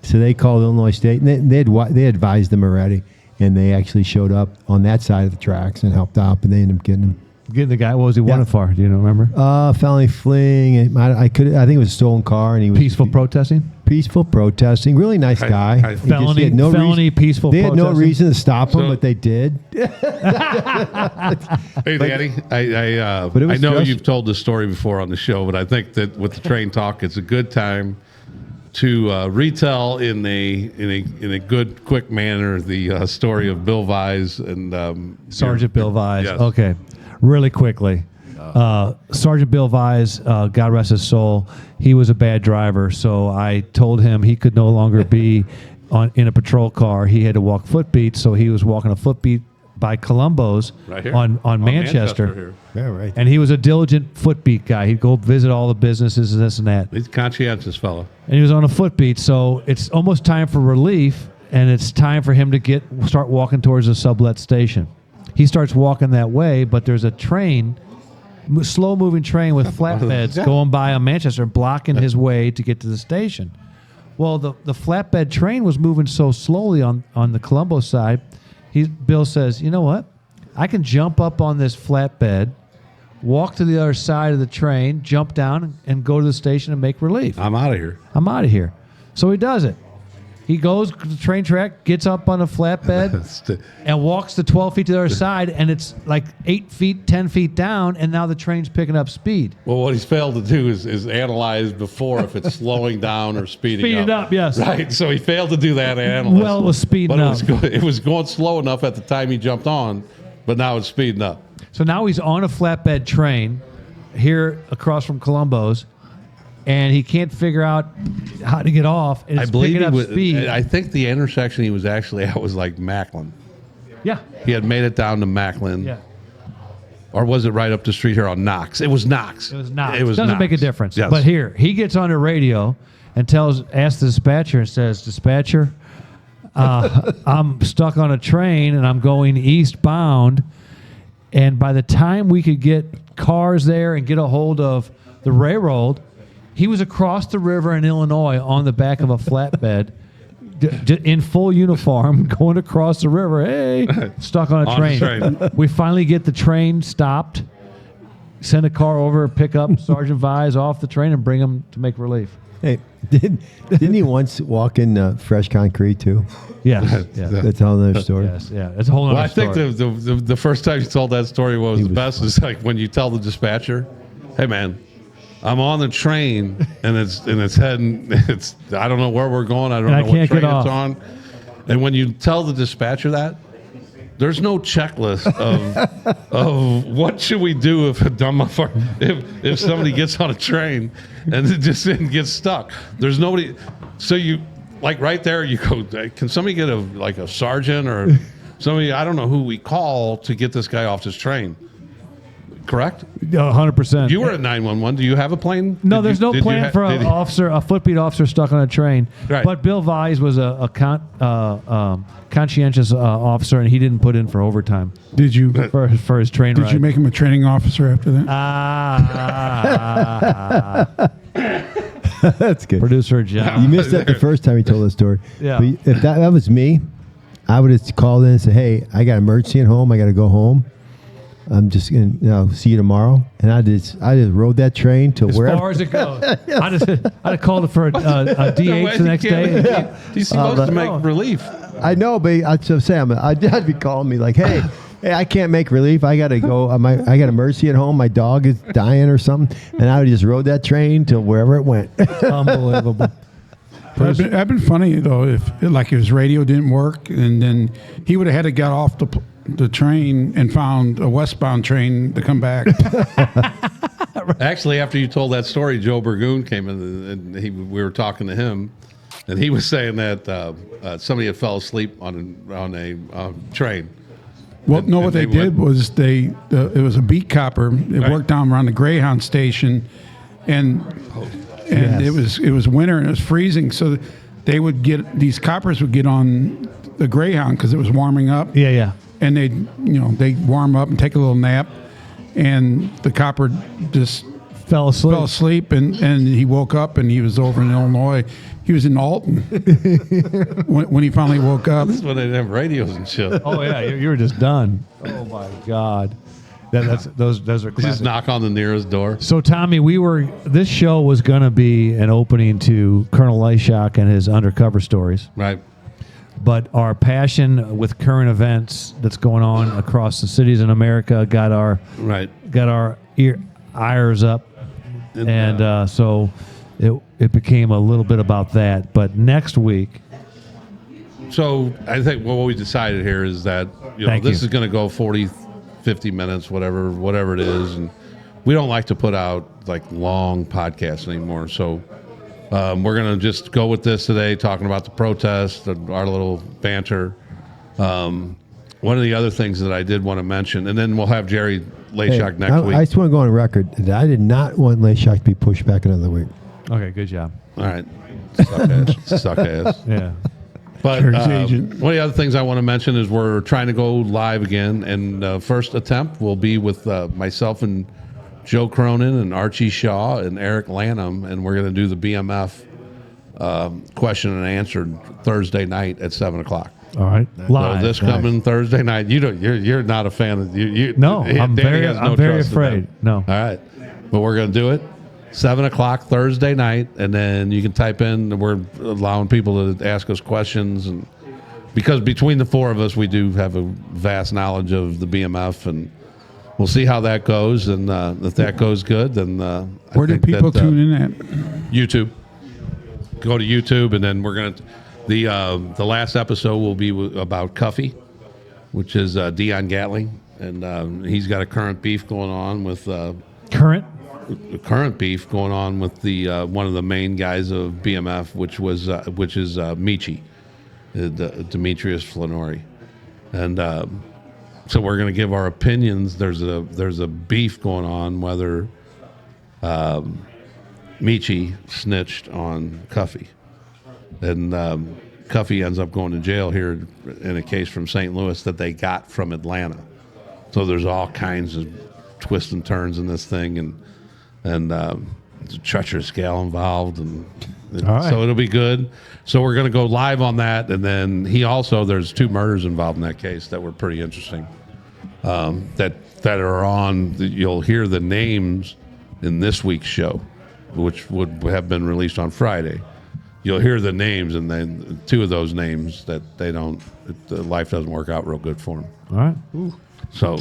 So they called Illinois State, and they advised them already, and they actually showed up on that side of the tracks and helped out, but they ended up getting him.
Getting the guy. What was he wanted for? Do you remember?
Felony fleeing. I think it was a stolen car, and he was
Peaceful protesting.
Peaceful protesting. Really nice guy.
Felony, peaceful.
They had no
protesting?
reason to stop him, but they did.
Hey, Daddy, I
But it was
know
just-
you've told this story before on the show, but I think that with the train talk, it's a good time to retell in a good, quick manner the story of Bill Vise and
Sergeant Bill Vise.
Yes.
Okay, really quickly. Sergeant Bill Vise, God rest his soul, he was a bad driver, so I told him he could no longer be in a patrol car. He had to walk footbeat, so he was walking a footbeat by Columbo's
right here
on Manchester.
here.
Yeah, right.
And he was a diligent footbeat guy. He'd go visit all the businesses and this and that.
He's a conscientious fellow.
And he was on a footbeat, so it's almost time for relief, and it's time for him to start walking towards the sublet station. He starts walking that way, but there's a train, slow-moving train with flatbeds going by on Manchester, blocking his way to get to the station. Well, the flatbed train was moving so slowly on the Columbo side. Bill says, you know what? I can jump up on this flatbed, walk to the other side of the train, jump down, and go to the station and make relief.
I'm out of here.
I'm out of here. So he does it. He goes to the train track, gets up on a flatbed, and walks the 12 feet to the other side, and it's like 8 feet, 10 feet down, and now the train's picking up speed.
Well, what he's failed to do is analyze before if it's slowing down or speeding up.
Speeding up, yes.
Right, so he failed to do that analysis.
Well, it was speeding up.
It was going slow enough at the time he jumped on, but now it's speeding up.
So now he's on a flatbed train here across from Columbo's, and he can't figure out how to get off. And it's picking up speed.
I think the intersection he was actually at was like Macklin.
Yeah.
He had made it down to Macklin.
Yeah.
Or was it right up the street here on Knox? It was Knox.
It was Knox.
It was
Doesn't
Knox.
make a difference.
Yes.
But here, he gets on the radio and asks the dispatcher and says, "Dispatcher, I'm stuck on a train and I'm going eastbound. And by the time we could get cars there and get a hold of the railroad, he was across the river in Illinois on the back of a flatbed in full uniform going across the river. Hey, stuck on a train. We finally get the train stopped, send a car over, pick up Sergeant Vise off the train and bring him to make relief.
Hey, didn't he once walk in fresh concrete too?
Yes. Yeah.
That's a whole other story.
Yes, yeah. It's a whole other story.
I think the first time you told that story was the best is like when you tell the dispatcher, "Hey man, I'm on the train and it's heading. I don't know where we're going. I don't know what train it's on." And when you tell the dispatcher that, there's no checklist of what should we do if if somebody gets on a train and it just gets stuck. There's nobody. So you like right there. You go. Can somebody get a sergeant or somebody? I don't know who we call to get this guy off this train. Correct?
100%.
You were at 911. Do you have a plane?
No, there's no plan for a footbeat officer stuck on a train.
Right.
But Bill Vise was a conscientious officer, and he didn't put in for overtime.
Did you
for his train ride?
Did you make him a training officer after that?
That's good.
Producer John.
You missed that the first time you told the story.
Yeah.
But if that was me, I would have called in and said, "Hey, I got an emergency at home. I got to go home. I'm just gonna see you tomorrow." And I just rode that train to wherever.
As far as it goes. I'd have called it for a DH the next day.
He's supposed to make relief.
I know, but I'd say I'd be calling me like, "Hey, I can't make relief. I gotta go. I got emergency at home. My dog is dying or something." And I would just rode that train to wherever it went.
Unbelievable.
That'd been funny though if his radio didn't work and then he would have had to get off the train and found a westbound train to come back.
Actually, after you told that story, Joe Burgoon came in and we were talking to him, and he was saying that somebody had fell asleep on a train.
Well, no, what they did was it was a beat copper. It worked down around the Greyhound station, and it was winter and it was freezing. So these coppers would get on the Greyhound because it was warming up.
Yeah.
And they'd warm up and take a little nap, and the copper just
fell asleep,
and he woke up and he was over in Illinois. He was in Alton when he finally woke up.
This is when they didn't have radios and shit.
Oh yeah, you were just done. Oh my God, those are classic.
Just knock on the nearest door.
So Tommy, this show was going to be an opening to Colonel Leishock and his undercover stories.
Right.
But our passion with current events that's going on across the cities in America got our ires up, and so it became a little bit about that. But next week,
So I think what we decided here is that
Thank
this
you.
is going to go 40, 50 minutes, whatever it is, and we don't like to put out like long podcasts anymore. So we're going to just go with this today, talking about the protest, our little banter. One of the other things that I did want to mention, and then we'll have Jerry Layshak next week.
I just want to go on record that I did not want Layshak to be pushed back another week.
okay, good job.
All right, suck ass.
Yeah.
But
Jersey agent.
one of the other things I want to mention is we're trying to go live again, and first attempt will be with myself and Joe Cronin and Archie Shaw and Eric Lanham, and we're going to do the BMF question and answer Thursday night at 7:00.
All right. Live.
So this coming Thursday night, you're not a fan of you.
No, I'm
Danny has no
very
trust in
afraid.
that.
No.
All right, but we're going to do it 7:00 Thursday night, and then you can type in. We're allowing people to ask us questions, and because between the four of us, we do have a vast knowledge of the BMF, and we'll see how that goes. And if that goes good, then
Where do people tune in at?
YouTube. Go to YouTube, and then we're gonna. The last episode will be about Cuffy, which is Dion Gatling, and he's got a current beef going on with
Current?
the one of the main guys of BMF, which is Michi, Demetrius Flanori, and so we're going to give our opinions. There's a beef going on whether Michi snitched on Cuffy, and Cuffy ends up going to jail here in a case from St. Louis that they got from Atlanta. So there's all kinds of twists and turns in this thing, and there's a treacherous gal involved, and
All right.
so it'll be good. So we're going to go live on that, and then there's 2 murders involved in that case that were pretty interesting. That are on. You'll hear the names in this week's show, which would have been released on Friday. You'll hear the names, and then 2 of those names that life doesn't work out real good for them.
All right.
So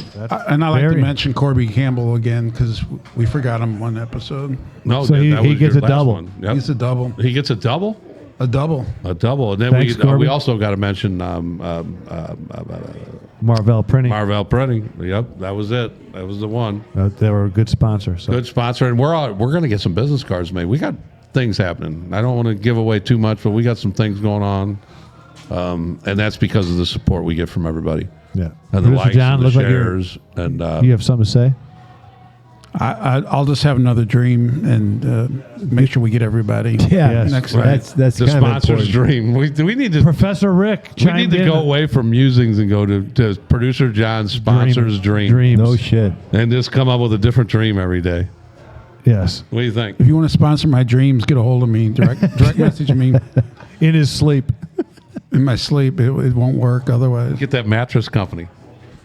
And I like to
Very-
mention Corby Campbell again because we forgot him one episode.
no,
So he
was
gets
your
a
last
double.
one. Yep.
He's a double.
He gets a double.
A double.
A double, and then
Thanks,
we
Corby.
also got to mention
Marvell Printing.
Marvell Printing. Yep, that was it. That was the one.
They were a good sponsor. So.
Good sponsor, and we're going to get some business cards made. We got things happening. I don't want to give away too much, but we got some things going on, and that's because of the support we get from everybody.
Yeah.
And the
Producer
likes
John,
and the
looks like
shares, and
you have something to say?
I'll just have another dream and make sure we get everybody.
Yeah,
Yes.
Next
Right.
time.
that's
the
kind of
sponsor's
important.
dream. We need to.
Professor Rick,
We need to
chimed
go
in.
away from musings and go to producer John's sponsor's dream,
Dreams.
No shit.
and just come up with a different dream every day.
Yes.
What do you think?
If you want to sponsor my dreams, get a hold of me. Direct message me
In his sleep.
in my sleep. It won't work otherwise.
Get that mattress company,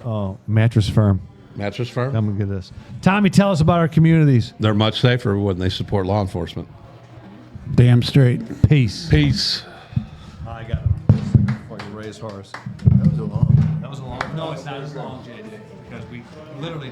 Oh, mattress firm.
mattress firm.
Come and get this. Tommy, tell us about our communities.
They're much safer when they support law enforcement.
Damn straight.
Peace.
Peace.
I got it. Before you raise horse. That was a long. No, it's not as long, JJ, because we literally.